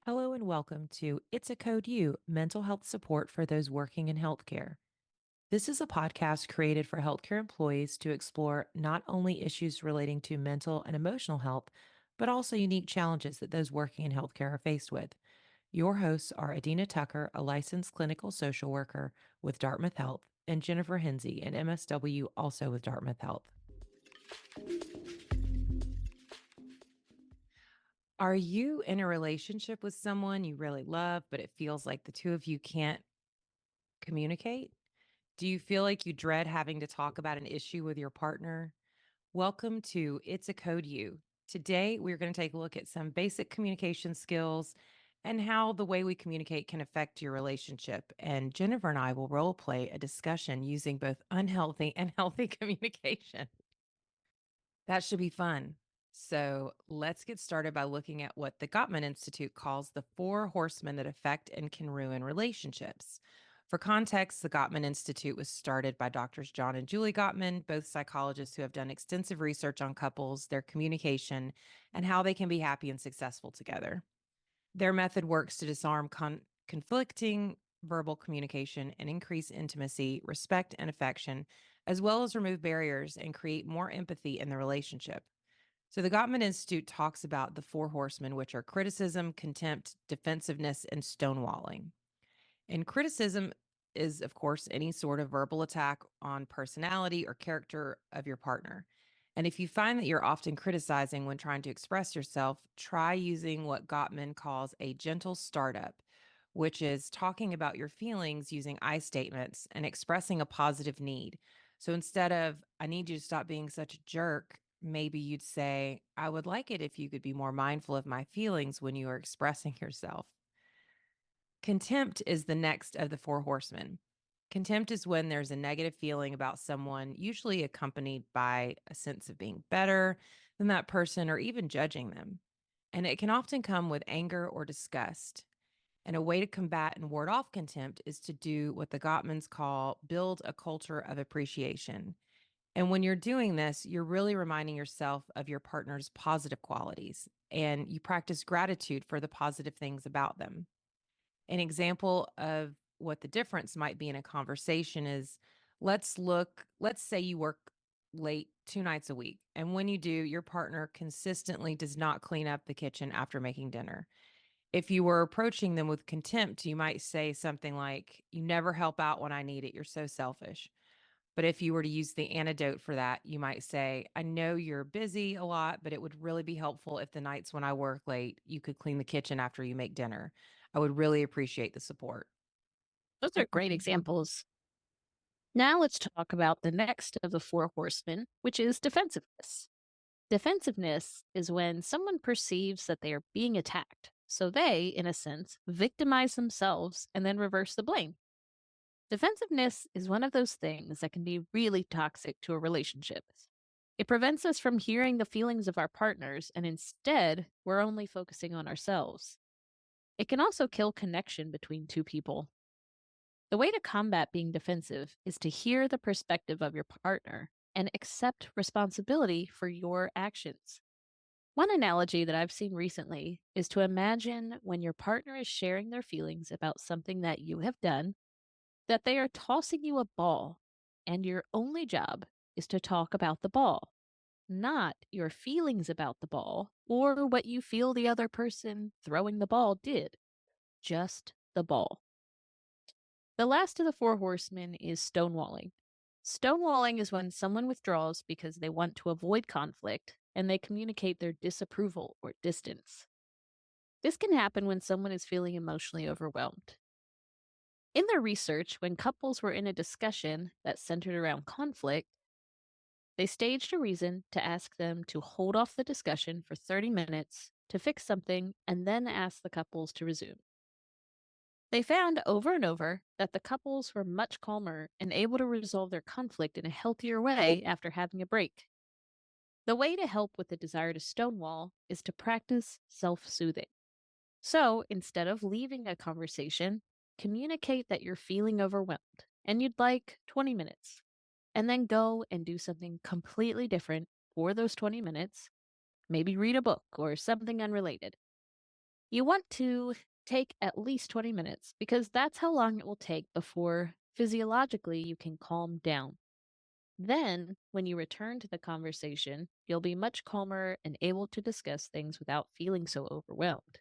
Hello and welcome to It's a Code You, mental health support for those working in healthcare. This is a podcast created for healthcare employees to explore not only issues relating to mental and emotional health, but also unique challenges that those working in healthcare are faced with. Your hosts are Adina Tucker, a licensed clinical social worker with Dartmouth Health, and Jennifer Hinsey, an MSW also with Dartmouth Health. Are you in a relationship with someone you really love, but it feels like the two of you can't communicate? Do you feel like you dread having to talk about an issue with your partner? Welcome to It's a Code You. Today, we're going to take a look at some basic communication skills and how the way we communicate can affect your relationship. And Jennifer and I will role play a discussion using both unhealthy and healthy communication. That should be fun. So let's get started by looking at what the Gottman Institute calls the four horsemen that affect and can ruin relationships. For context, the Gottman Institute was started by doctors John and Julie Gottman, both psychologists who have done extensive research on couples, their communication, and how they can be happy and successful together. Their method works to disarm conflicting verbal communication and increase intimacy, respect, and affection, as well as remove barriers and create more empathy in the relationship. So, the Gottman Institute talks about the four horsemen, which are criticism, contempt, defensiveness, and stonewalling. And criticism is, of course, any sort of verbal attack on personality or character of your partner. And if you find that you're often criticizing when trying to express yourself, try using what Gottman calls a gentle startup, which is talking about your feelings using I statements and expressing a positive need. So instead of, I need you to stop being such a jerk, maybe you'd say, I would like it if you could be more mindful of my feelings when you are expressing yourself. Contempt is the next of the four horsemen. Contempt is when there's a negative feeling about someone, usually accompanied by a sense of being better than that person or even judging them. And it can often come with anger or disgust. And a way to combat and ward off contempt is to do what the Gottmans call build a culture of appreciation. And when you're doing this, you're really reminding yourself of your partner's positive qualities and you practice gratitude for the positive things about them. An example of what the difference might be in a conversation is let's say you work late 2 nights a week. And when you do, your partner consistently does not clean up the kitchen after making dinner. If you were approaching them with contempt, you might say something like, you never help out when I need it. You're so selfish. But if you were to use the antidote for that, you might say, I know you're busy a lot, but it would really be helpful if the nights when I work late, you could clean the kitchen after you make dinner. I would really appreciate the support. Those are great examples. Now let's talk about the next of the four horsemen, which is defensiveness. Defensiveness is when someone perceives that they are being attacked, so they, in a sense, victimize themselves and then reverse the blame. Defensiveness is one of those things that can be really toxic to a relationship. It prevents us from hearing the feelings of our partners, and instead, we're only focusing on ourselves. It can also kill connection between two people. The way to combat being defensive is to hear the perspective of your partner and accept responsibility for your actions. One analogy that I've seen recently is to imagine when your partner is sharing their feelings about something that you have done, that they are tossing you a ball, and your only job is to talk about the ball, not your feelings about the ball or what you feel the other person throwing the ball did, just the ball. The last of the four horsemen is stonewalling. Stonewalling is when someone withdraws because they want to avoid conflict and they communicate their disapproval or distance. This can happen when someone is feeling emotionally overwhelmed. In their research, when couples were in a discussion that centered around conflict, they staged a reason to ask them to hold off the discussion for 30 minutes to fix something and then ask the couples to resume. They found over and over that the couples were much calmer and able to resolve their conflict in a healthier way after having a break. The way to help with the desire to stonewall is to practice self soothing. So instead of leaving a conversation, communicate that you're feeling overwhelmed and you'd like 20 minutes. and then go and do something completely different for those 20 minutes, maybe read a book or something unrelated. You want to take at least 20 minutes because that's how long it will take before physiologically you can calm down. Then, when you return to the conversation, you'll be much calmer and able to discuss things without feeling so overwhelmed.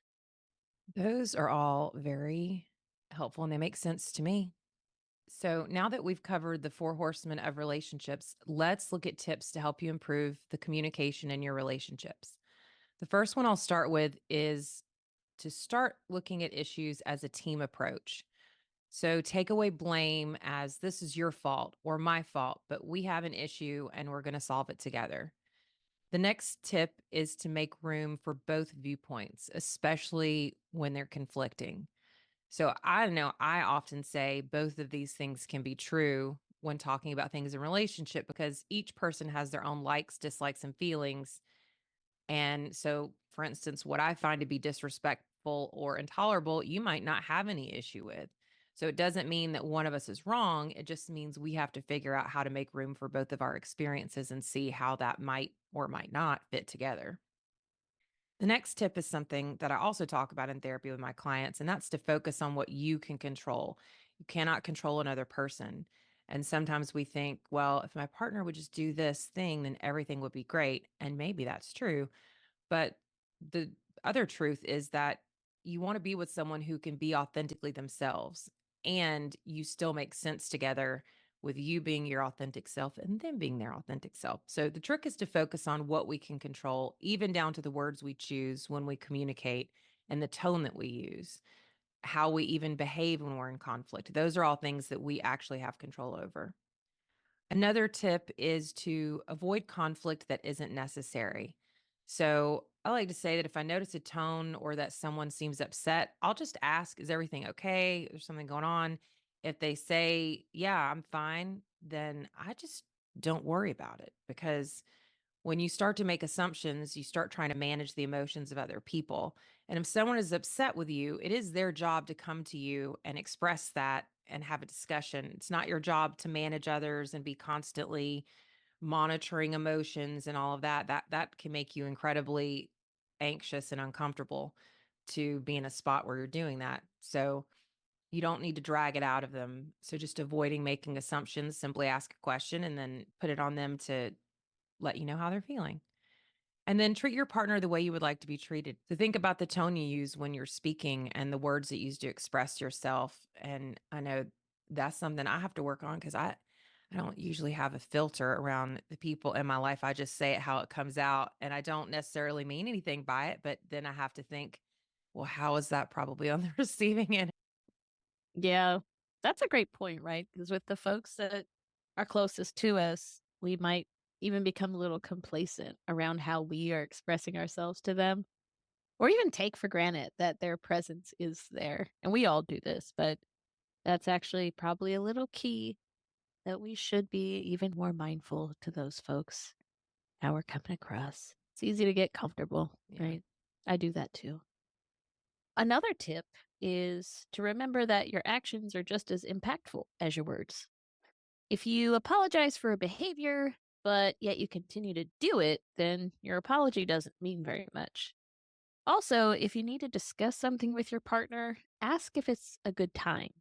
Those are all very helpful and they make sense to me. So, now that we've covered the four horsemen of relationships, let's look at tips to help you improve the communication in your relationships. The first one I'll start with is to start looking at issues as a team approach. So, take away blame as this is your fault or my fault, but we have an issue and we're going to solve it together. The next tip is to make room for both viewpoints, especially when they're conflicting. So I know I often say both of these things can be true when talking about things in relationship because each person has their own likes, dislikes, and feelings. And so, for instance, what I find to be disrespectful or intolerable, you might not have any issue with. So it doesn't mean that one of us is wrong. It just means we have to figure out how to make room for both of our experiences and see how that might or might not fit together. The next tip is something that I also talk about in therapy with my clients, and that's to focus on what you can control. You cannot control another person. And sometimes we think, well, if my partner would just do this thing, then everything would be great. And maybe that's true. But the other truth is that you want to be with someone who can be authentically themselves and you still make sense together with you being your authentic self and them being their authentic self. So the trick is to focus on what we can control, even down to the words we choose when we communicate and the tone that we use, how we even behave when we're in conflict. Those are all things that we actually have control over. Another tip is to avoid conflict that isn't necessary. So I like to say that if I notice a tone or that someone seems upset, I'll just ask, is everything okay? There's something going on. If they say, yeah, I'm fine, then I just don't worry about it because when you start to make assumptions, you start trying to manage the emotions of other people. And if someone is upset with you, it is their job to come to you and express that and have a discussion. It's not your job to manage others and be constantly monitoring emotions and all of that. That can make you incredibly anxious and uncomfortable to be in a spot where you're doing that. So you don't need to drag it out of them. So just avoiding making assumptions, simply ask a question and then put it on them to let you know how they're feeling. And then treat your partner the way you would like to be treated. So think about the tone you use when you're speaking and the words that you use to express yourself. And I know that's something I have to work on because I don't usually have a filter around the people in my life. I just say it how it comes out. And I don't necessarily mean anything by it, but then I have to think, well, how is that probably on the receiving end? Yeah, that's a great point, right? Because with the folks that are closest to us, we might even become a little complacent around how we are expressing ourselves to them, or even take for granted that their presence is there. And we all do this, but that's actually probably a little key that we should be even more mindful to those folks, how we're coming across. It's easy to get comfortable, Yeah. right? I do that too. Another tip is to remember that your actions are just as impactful as your words. If you apologize for a behavior, but yet you continue to do it, then your apology doesn't mean very much. Also, if you need to discuss something with your partner, ask if it's a good time.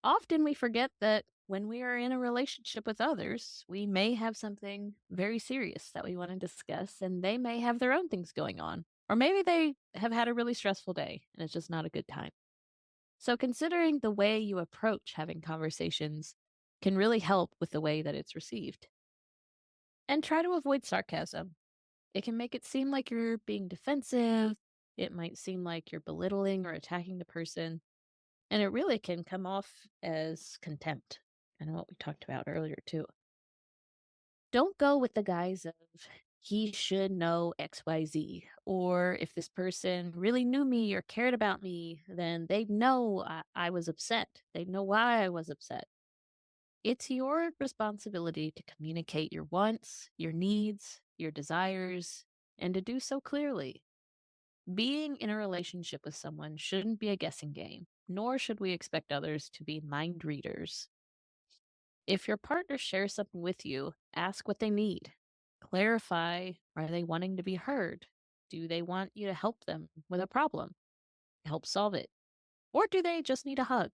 Often we forget that when we are in a relationship with others, we may have something very serious that we want to discuss, and they may have their own things going on. Or maybe they have had a really stressful day and it's just not a good time. So, considering the way you approach having conversations can really help with the way that it's received. And try to avoid sarcasm. It can make it seem like you're being defensive. It might seem like you're belittling or attacking the person. And it really can come off as contempt. I know what we talked about earlier, too. Don't go with the guise of, he should know XYZ. Or if this person really knew me or cared about me, then they'd know I was upset. They'd know why I was upset. It's your responsibility to communicate your wants, your needs, your desires, and to do so clearly. Being in a relationship with someone shouldn't be a guessing game, nor should we expect others to be mind readers. If your partner shares something with you, ask what they need. Clarify, are they wanting to be heard? Do they want you to help them with a problem? Help solve it? Or do they just need a hug?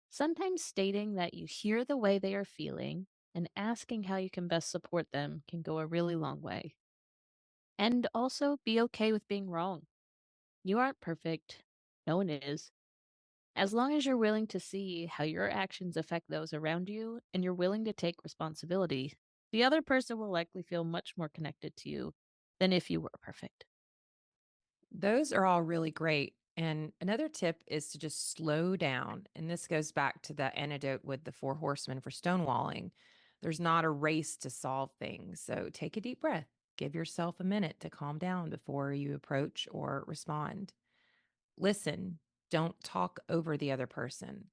Sometimes stating that you hear the way they are feeling and asking how you can best support them can go a really long way. And also be okay with being wrong. You aren't perfect. No one is. As long as you're willing to see how your actions affect those around you and you're willing to take responsibility, the other person will likely feel much more connected to you than if you were perfect. Those are all really great. And another tip is to just slow down. And this goes back to the antidote with the four horsemen for stonewalling. There's not a race to solve things. So take a deep breath. Give yourself a minute to calm down before you approach or respond. Listen, don't talk over the other person.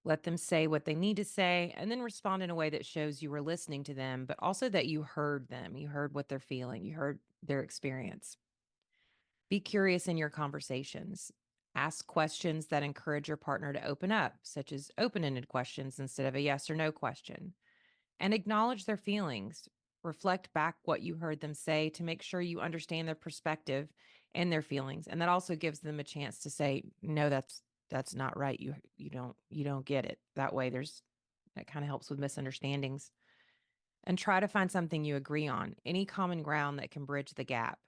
Let them say what they need to say and then respond in a way that shows you were listening to them, but also that you heard them. You heard what they're feeling, you heard their experience. Be curious in your conversations. Ask questions that encourage your partner to open up, such as open ended questions instead of a yes or no question. And acknowledge their feelings. Reflect back what you heard them say to make sure you understand their perspective and their feelings. And that also gives them a chance to say, no, that's not right. You don't get it. That way that kind of helps with misunderstandings. And try to find something you agree on, any common ground that can bridge the gap.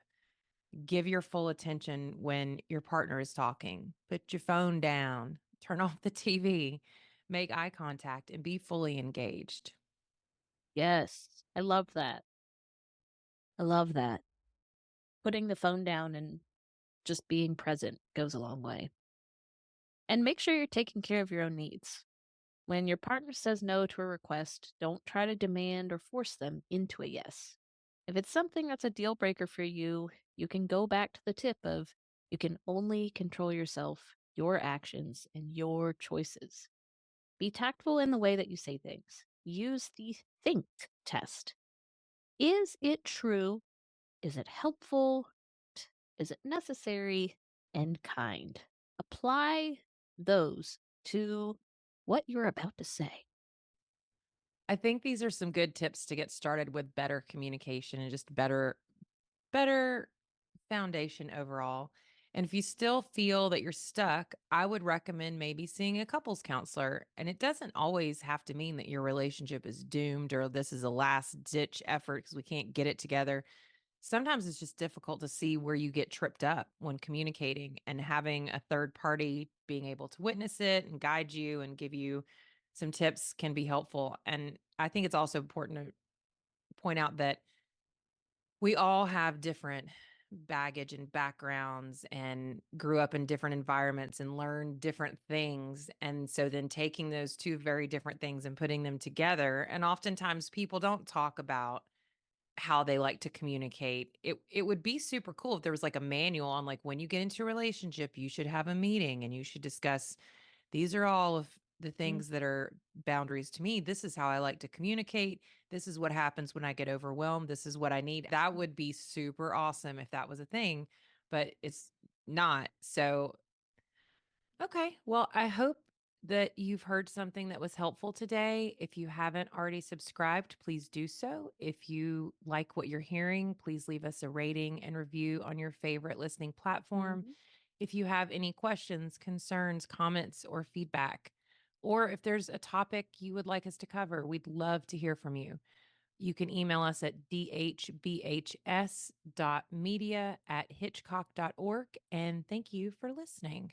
Give your full attention when your partner is talking. Put your phone down, turn off the TV, make eye contact, and be fully engaged. Yes, I love that. I love that. Putting the phone down and just being present goes a long way. And make sure you're taking care of your own needs. When your partner says no to a request, don't try to demand or force them into a yes. If it's something that's a deal breaker for you, you can go back to the tip of you can only control yourself, your actions, and your choices. Be tactful in the way that you say things. Use the think test. Is it true? Is it helpful? Is it necessary? And kind. Apply those to what you're about to say. I think these are some good tips to get started with better communication and just better foundation overall. And if you still feel that you're stuck, I would recommend maybe seeing a couples counselor. And it doesn't always have to mean that your relationship is doomed or this is a last ditch effort because we can't get it together. Sometimes it's just difficult to see where you get tripped up when communicating, and having a third party being able to witness it and guide you and give you some tips can be helpful. And I think it's also important to point out that we all have different baggage and backgrounds and grew up in different environments and learned different things. And so then taking those two very different things and putting them together, and oftentimes people don't talk about how they like to communicate. It would be super cool if there was like a manual on like when you get into a relationship, you should have a meeting and you should discuss these are all of the Mm, things that are boundaries to me. This is how I like to communicate. This is what happens when I get overwhelmed. This is what I need. That would be super awesome if that was a thing, but it's not. So okay. Well, I hope that you've heard something that was helpful today. If you haven't already subscribed, please do so. If you like what you're hearing, please leave us a rating and review on your favorite listening platform. mhm. If you have any questions, concerns, comments, or feedback, or if there's a topic you would like us to cover, we'd love to hear from you. You can email us at dhbhs.media@hitchcock.org. And thank you for listening.